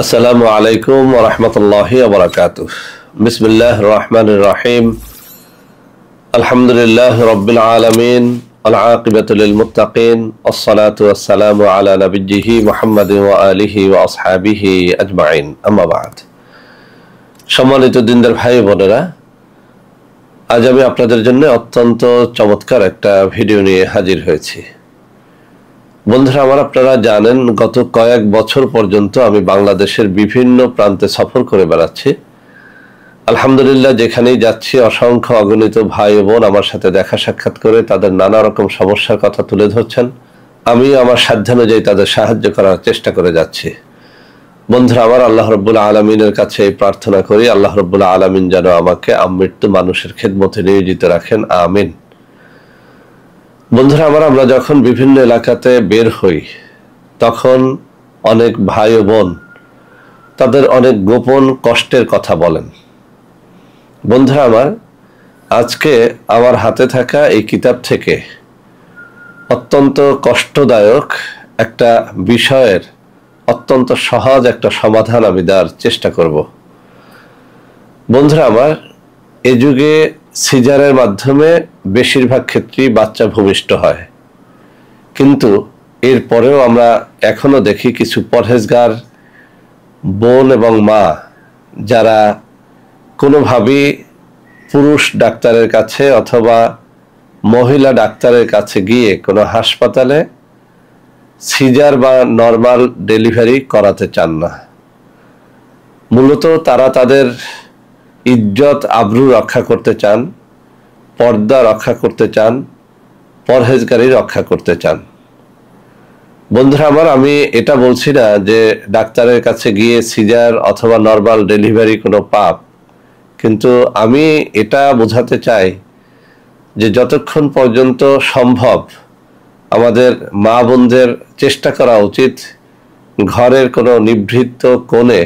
আসসালামু আলাইকুম ওয়া রাহমাতুল্লাহি ওয়া বারাকাতুহু। বিসমিল্লাহির রহমানির রহিম। আলহামদুলিল্লাহি রাব্বিল আলামিন ওয়াল আকিবাতু লিল মুত্তাকিন ওয়াসসালাতু ওয়াসসালামু আলা নাবিয়্যিহি মুহাম্মাদিন ওয়া আলিহি ওয়া আসহাবিহি আজমাইন। আম্মা বা'দ। সম্মানিত দিনদার ভাই বোনেরা, আজ আমি আপনাদের জন্য অত্যন্ত চমৎকার একটা ভিডিও নিয়ে হাজির হয়েছি। বন্ধুরা আমার, আপনারা জানেন গত কয়েক বছর পর্যন্ত আমি বাংলাদেশের বিভিন্ন প্রান্তে সফর করে বেড়াচ্ছি। আলহামদুলিল্লাহ, যেখানেই যাচ্ছি অসংখ্য অগণিত ভাই বোন আমার সাথে দেখা সাক্ষাৎ করে তাদের নানা রকম সমস্যার কথা তুলে ধরছেন। আমি আমার সাধ্যানুযায়ী তাদের সাহায্য করার চেষ্টা করে যাচ্ছি। বন্ধুরা আমার, আল্লাহ রাব্বুল আলামিনের কাছে এই প্রার্থনা করি, আল্লাহ রাব্বুল আলামিন যেন আমাকে আমৃত্যু মানুষের খেদমতে নিয়োজিত রাখেন, আমিন। বন্ধুরা আমার, আমরা যখন বিভিন্ন এলাকাতে বের হই তখন অনেক ভাই ও বোন তাদের অনেক গোপন কষ্টের কথা বলেন। বন্ধুরা আমার, আজকে আমার হাতে থাকা এই কিতাব থেকে অত্যন্ত কষ্টদায়ক একটা বিষয়ের অত্যন্ত সহজ একটা সমাধান আমি দেওয়ার চেষ্টা করব। বন্ধুরা আমার, এ যুগে সিজারের মাধ্যমে বেশিরভাগ ক্ষেত্রেই বাচ্চা ভূমিষ্ঠ হয়, কিন্তু এরপরেও আমরা এখনো দেখি কিছু পরহেজগার বোন এবং মা যারা কোনোভাবেই পুরুষ ডাক্তারের কাছে অথবা মহিলা ডাক্তারের কাছে গিয়ে কোনো হাসপাতালে সিজার বা নর্মাল ডেলিভারি করাতে চান না। মূলত তারা তাদের ইজ্জত আবরু রক্ষা করতে চান, পর্দা রক্ষা করতে চান, পরহেজগারি রক্ষা করতে চান। বন্ধুরা আমার, আমি এটা বলছি না যে ডাক্তারের কাছে গিয়ে সিজার অথবা নর্মাল ডেলিভারি কোনো পাপ, কিন্তু আমি এটা বোঝাতে চাই যে যতক্ষণ পর্যন্ত সম্ভব আমাদের মা বোনদের চেষ্টা করা উচিত ঘরের কোনো নিভৃত কোণে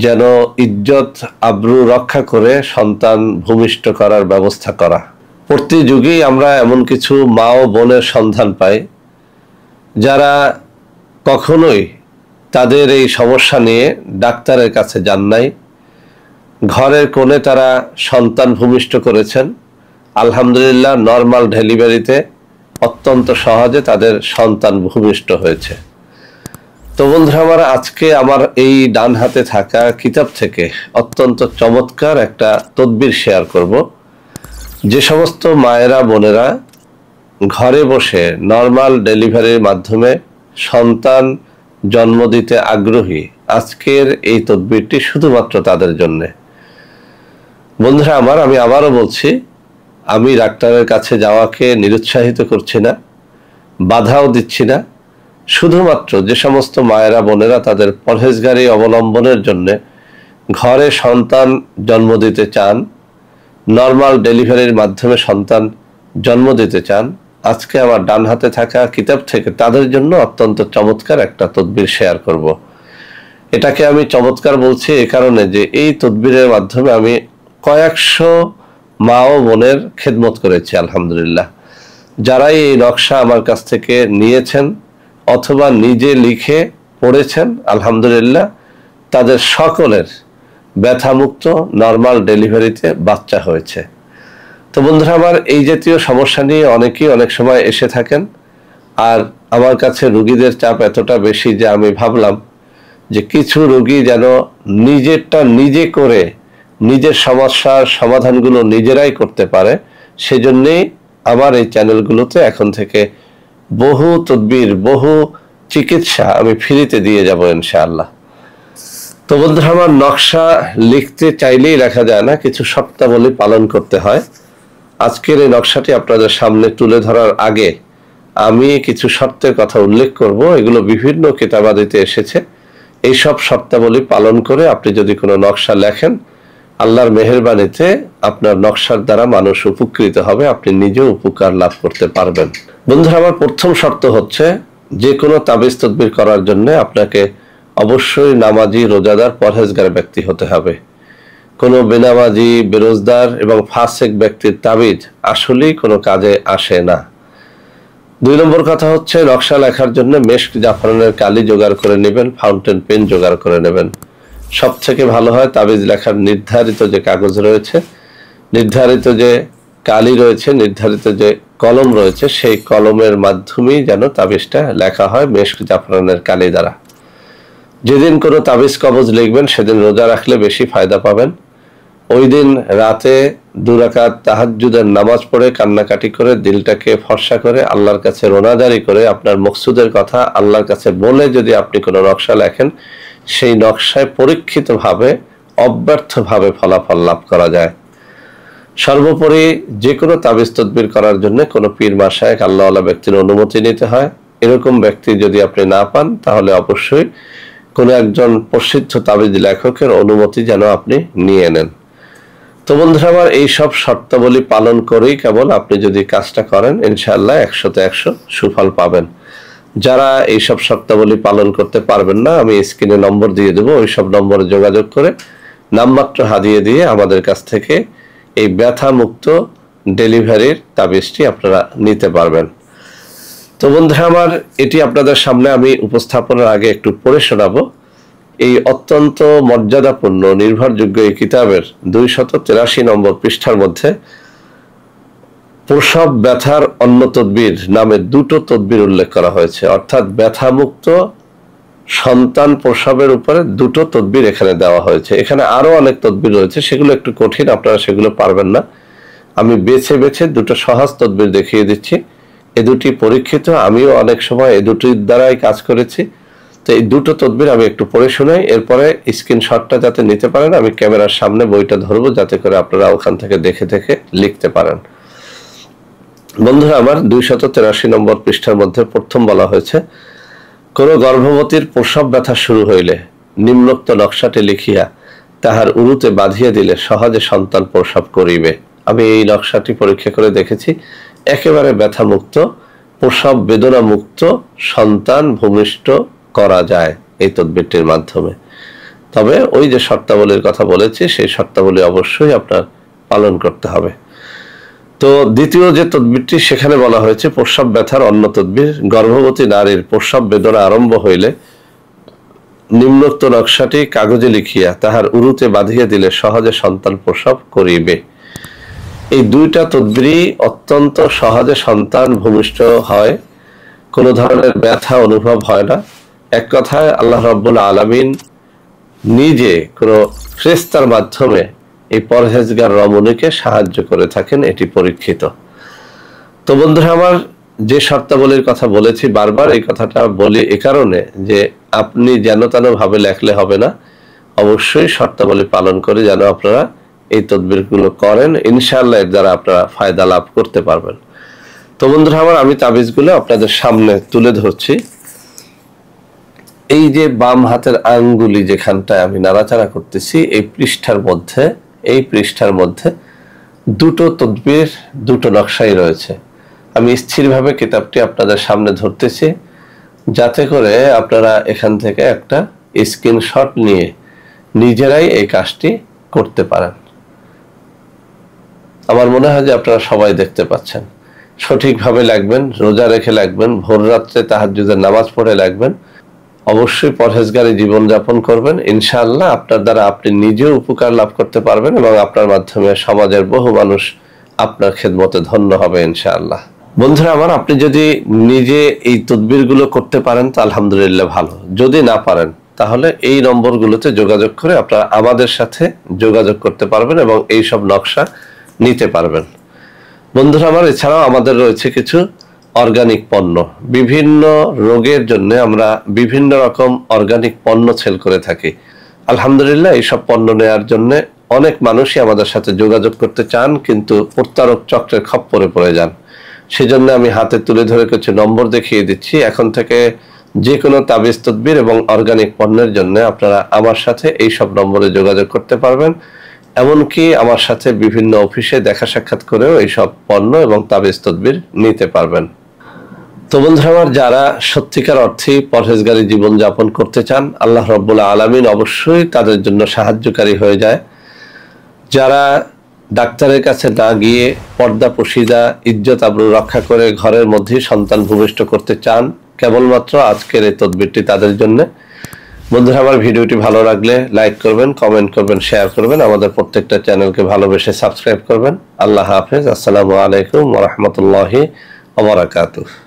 যেন ইজ্জত আবরু রক্ষা করে সন্তান ভূমিষ্ঠ করার ব্যবস্থা করা। প্রতি যুগেই আমরা এমন কিছু মা ও বোনের সন্ধান পাই যারা কখনোই তাদের এই সমস্যা নিয়ে ডাক্তারের কাছে যান নাই। ঘরের কোণে তারা সন্তান ভূমিষ্ঠ করেছেন, আলহামদুলিল্লাহ নর্মাল ডেলিভারিতে অত্যন্ত সহজে তাদের সন্তান ভূমিষ্ঠ হয়েছে। তো বন্ধুরা আমার, আজকে আমার এই ডান হাতে থাকা কিতাব থেকে অত্যন্ত চমৎকার একটা তদবির শেয়ার করব। যে সমস্ত মায়েরা বোনেরা ঘরে বসে নর্মাল ডেলিভারির মাধ্যমে সন্তান জন্ম দিতে আগ্রহী, আজকের এই তদবিরটি শুধুমাত্র তাদের জন্যে। বন্ধুরা আমার, আমি আবারও বলছি, আমি ডাক্তারের কাছে যাওয়াকে নিরুৎসাহিত করছি না, বাধাও দিচ্ছি না। শুধুমাত্র যে সমস্ত মায়েরা বোনেরা তাদের পরহেজগারি অবলম্বনের জন্য ঘরে সন্তান জন্ম দিতে চান, নর্মাল ডেলিভারির মাধ্যমে সন্তান জন্ম দিতে চান, আজকে আমার ডান হাতে থাকা কিতাব থেকে তাদের জন্য অত্যন্ত চমৎকার একটা তদবির শেয়ার করব। এটাকে আমি চমৎকার বলছি এই কারণে যে এই তদবিরের মাধ্যমে আমি কয়েকশো মা ও বোনের খেদমত করেছি আলহামদুলিল্লাহ। যারাই এই নকশা আমার কাছ থেকে নিয়েছেন অথবা নিজে লিখে পড়েছেন, আলহামদুলিল্লাহ তাদের সকলের ব্যথামুক্ত নর্মাল ডেলিভারিতে বাচ্চা হয়েছে। তো বন্ধুরা আমার, এই জাতীয় সমস্যা নিয়ে অনেকেই অনেক সময় এসে থাকেন, আর আমার কাছে রোগীদের চাপ এতটা বেশি যে আমি ভাবলাম যে কিছু রোগী যেন নিজেরটা নিজে করে নিজের সমস্যার সমাধানগুলো নিজেরাই করতে পারে, সেজন্যেই আমার এই চ্যানেলগুলোতে এখন থেকে বহু তদবির, বহু চিকিৎসা আমি ফ্রিতে দিয়ে যাব ইনশাআল্লাহ। তো বন্ধুরা আমার, নকশা লিখতে চাইলেই লেখা যায় না, কিছু শর্তাবলী পালন করতে হয়। আজকের এই নকশাটি আপনাদের সামনে তুলে ধরার আগে আমি কিছু শর্তের কথা উল্লেখ করব। এগুলো বিভিন্ন কিতাবাদিতে এসেছে। এই সব শর্তাবলী পালন করে আপনি যদি কোনো নকশা লেখেন, আল্লাহর মেহেরবানিতে আপনার নকশার দ্বারা মানুষ উপকৃত হবে, আপনি নিজেও উপকার লাভ করতে পারবেন। বন্ধুরা আমার, প্রথম শর্ত হচ্ছে যে কোনো তাবিজ তদবির করার জন্য আপনাকে অবশ্যই নামাজি, রোজাদার, পরহেজগার ব্যক্তি হতে হবে। কোনো বেনামাজি, বেরোজদার এবং ফাসেক ব্যক্তির তাবিজ আসলেই কোনো কাজে আসে না। 2 নম্বর কথা হচ্ছে নকশা লেখার জন্য মেশক জাফরানের কালি জোগাড় করে নেবেন, ফাউন্টেন পেন জোগাড় করে নেবেন। সব থেকে ভালো হয় তাবিজ লেখার নির্ধারিত যে কাগজ রয়েছে, নির্ধারিত যে কালি রয়েছে, নির্ধারিত যে কলম রয়েছে, সেই কলমের মাধ্যমেই যেন তাবিজটা লেখা হয় মেশক জাফরানের কালি দ্বারা। যেদিন কোনো তাবিজ কবজ লিখবেন সেদিন রোজা রাখলে বেশি ফায়দা পাবেন। ওই দিন রাতে 2 রাকাত তাহাজ্জুদের নামাজ পড়ে কান্নাকাটি করে দিলটাকে ফর্সা করে আল্লাহর কাছে রোনাজারি করে আপনার মকসুদের কথা আল্লাহর কাছে বলে যদি আপনি কোনো নকশা লেখেন, সেই নকশায় পরীক্ষিতভাবে অব্যর্থভাবে ফলাফল লাভ করা যায়। সর্বোপরি যে কোনো তাবিজ তদবির করার জন্য কোনো পীর মাশায়েখ আল্লাহওয়ালা ব্যক্তির অনুমতি নিতে হয়। এরকম ব্যক্তি যদি আপনি না পান তাহলে অবশ্যই কোনো একজন প্রসিদ্ধ তাবিজ লেখকের অনুমতি যেন আপনি নিয়ে নেন। তো বন্ধুরা আমার এই সব শর্তাবলী পালন করেই কেবল আপনি যদি কাজটা করেন ইনশাআল্লাহ 100তে 100 সুফল পাবেন। যারা এই সব শর্তাবলী পালন করতে পারবেন না, আমি স্ক্রিনে নম্বর দিয়ে দেবো, ওই সব নম্বরে যোগাযোগ করে নামমাত্র হাদিয়ে দিয়ে আমাদের কাছ থেকে এই ব্যথা মুক্ত ডেলিভারির তাবিজটি আপনারা নিতে পারবেন। তো বন্ধুরা আমার এটি আপনাদের সামনে আমি উপস্থাপনের আগে একটু পড়ে শোনাবো। এই অত্যন্ত মর্যাদাপূর্ণ নির্ভরযোগ্য এই কিতাবের 283 নম্বর পৃষ্ঠার মধ্যে প্রসব ব্যথার অন্য তদবির নামে 2টো তদবির উল্লেখ করা হয়েছে। অর্থাৎ ব্যথামুক্ত সন্তান প্রসবের উপরে 2টো তদবির এখানে দেওয়া হয়েছে। এখানে আরো অনেক তদবির রয়েছে, সেগুলো একটু কঠিন, আপনারা সেগুলো পারবেন না। আমি বেছে বেছে 2টো সহজ তদবির দেখিয়ে দিচ্ছি। এই দুটি পরীক্ষিত, আমিও অনেক সময় এই দুটির দ্বারাই কাজ করেছি। তো এই 2টো তদবির আমি একটু পড়ে শোনাই, এরপরে স্ক্রিনশটটা যাতে নিতে পারেন, আমি ক্যামেরার সামনে বইটা ধরবো যাতে করে আপনারা ওখান থেকে দেখে দেখে লিখতে পারেন। বন্ধুরা আমার 283 নম্বর পৃষ্ঠার মধ্যে প্রথম বলা হয়েছে, কোন গর্ভবতীর প্রসব ব্যথা শুরু হইলে নিম্নোক্ত নকশাটি লিখিয়া তাহার উরুতে বাঁধিয়া দিলে সহজে সন্তান প্রসব করিবে। আমি এই নকশাটি পরীক্ষা করে দেখেছি, একেবারে ব্যথা মুক্ত, প্রসব বেদনা মুক্ত সন্তান ভূমিষ্ঠ করা যায় এই তদবিরটির মাধ্যমে। তবে ওই যে শর্তাবলীর কথা বলেছি সেই শর্তাবলী অবশ্যই আপনার পালন করতে হবে। তো দ্বিতীয় যে তদবিরটি সেখানে বলা হয়েছে প্রসব ব্যথার অন্য তদবির, গর্ভবতী নারীর প্রসব বেদনা আরম্ভ হইলে নিম্নোক্ত নকশাটি কাগজে লিখিয়া তাহার উরুতে বাঁধিয়া দিলে সহজে সন্তান প্রসব করিবে। এই 2টা তদবিরই অত্যন্ত সহজে সন্তান ভূমিষ্ঠ হয়, কোনো ধরনের ব্যথা অনুভব হয় না। এক কথায় আল্লাহ রাব্বুল আলামিন নিজে কোনো ফেরেশতার মাধ্যমে এই পরহেজগার রমণীকে সাহায্য করে থাকেন, এটি পরীক্ষিত। তো বন্ধুরা আমার যে শর্তাবলীর কথা বলেছি, বারবার এই কথাটা বলি এ কারণে যে আপনি যেন তেন ভাবে লেখলে হবে না, অবশ্যই শর্তাবলী পালন করে যেন আপনারা এই তদবিরগুলো করেন, ইনশাআল্লাহ এর দ্বারা আপনারা ফায়দা লাভ করতে পারবেন। তো বন্ধুরা আমার আমি তাবিজগুলো আপনাদের সামনে তুলে ধরছি। এই যে বাম হাতের আঙ্গুলি যেখানটায় আমি নাড়াচাড়া করতেছি, এই পৃষ্ঠার মধ্যে 2টো তদবির 2টো নকশাই রয়েছে। আমি স্থিরভাবে কিতাবটি আপনাদের সামনে ধরতেছি যাতে করে আপনারা এখান থেকে একটা স্ক্রিনশট নিয়ে নিজেরাই এই কাজটি করতে পারেন। আমার মনে হয় যে আপনারা সবাই দেখতে পাচ্ছেন। সঠিকভাবে লাগবেন, রোজা রেখে লাগবেন, ভোর রাত্রে তাহাজ্জুদের নামাজ পড়ে লাগবেন, অবশ্যই পরহেজগারী জীবনযাপন করবেন। ইনশাআল্লাহ আপনার দ্বারা আপনি নিজেও উপকার লাভ করতে পারবেন এবং আপনার মাধ্যমে সমাজের বহু মানুষ আপনার খেদমতে ধন্য হবে ইনশাআল্লাহ। বন্ধুরা আমার, আপনি যদি নিজে এই তদবিরগুলো করতে পারেন তা আলহামদুলিল্লাহ ভালো, যদি না পারেন তাহলে এই নম্বরগুলোতে যোগাযোগ করে আপনারা আমাদের সাথে যোগাযোগ করতে পারবেন এবং এই সব নকশা নিতে পারবেন। বন্ধুরা আমার, এছাড়াও আমাদের রয়েছে কিছু অর্গানিক পণ্য। বিভিন্ন রোগের জন্য আমরা বিভিন্ন রকম অর্গানিক পণ্য সেল করে থাকি। আলহামদুলিল্লাহ এই সব পণ্য নেওয়ার জন্য অনেক মানুষই আমাদের সাথে যোগাযোগ করতে চান, কিন্তু প্রতারক চক্রের খপ্পরে পড়ে যান। সেজন্য আমি হাতে তুলে ধরে কিছু নম্বর দেখিয়ে দিচ্ছি। এখন থেকে যে কোনো তাবিজ তদবির এবং অর্গানিক পণ্যের জন্য আপনারা আমার সাথে এই সব নম্বরে যোগাযোগ করতে পারবেন। এমনকি আমার সাথে বিভিন্ন অফিসে দেখা সাক্ষাৎ করেও এই সব পণ্য এবং তাবিজ তদবির নিতে পারবেন। তো বন্ধুরা আমার, যারা সত্যিকার অর্থে পরহেজগারী জীবন যাপন করতে চান, আল্লাহ রাব্বুল আলামিন অবশ্যই তাদের জন্য সাহায্যকারী হয়ে যায়। যারা ডাক্তারের কাছে না গিয়ে পর্দা পুশিদা ইজ্জত আবরু রক্ষা করে ঘরের মধ্যেই সন্তান ভূমিষ্ঠ করতে চান, কেবলমাত্র আজকের এই তদবিরটি তাদের জন্য। বন্ধুরা, আমার ভিডিওটি ভালো লাগলে লাইক করবেন, কমেন্ট করবেন, শেয়ার করবেন, আমাদের প্রত্যেকটা চ্যানেলকে ভালোবেসে সাবস্ক্রাইব করবেন। আল্লাহ হাফেজ। আসসালামু আলাইকুম ওয়া রাহমাতুল্লাহি ওয়া বারাকাতুহু।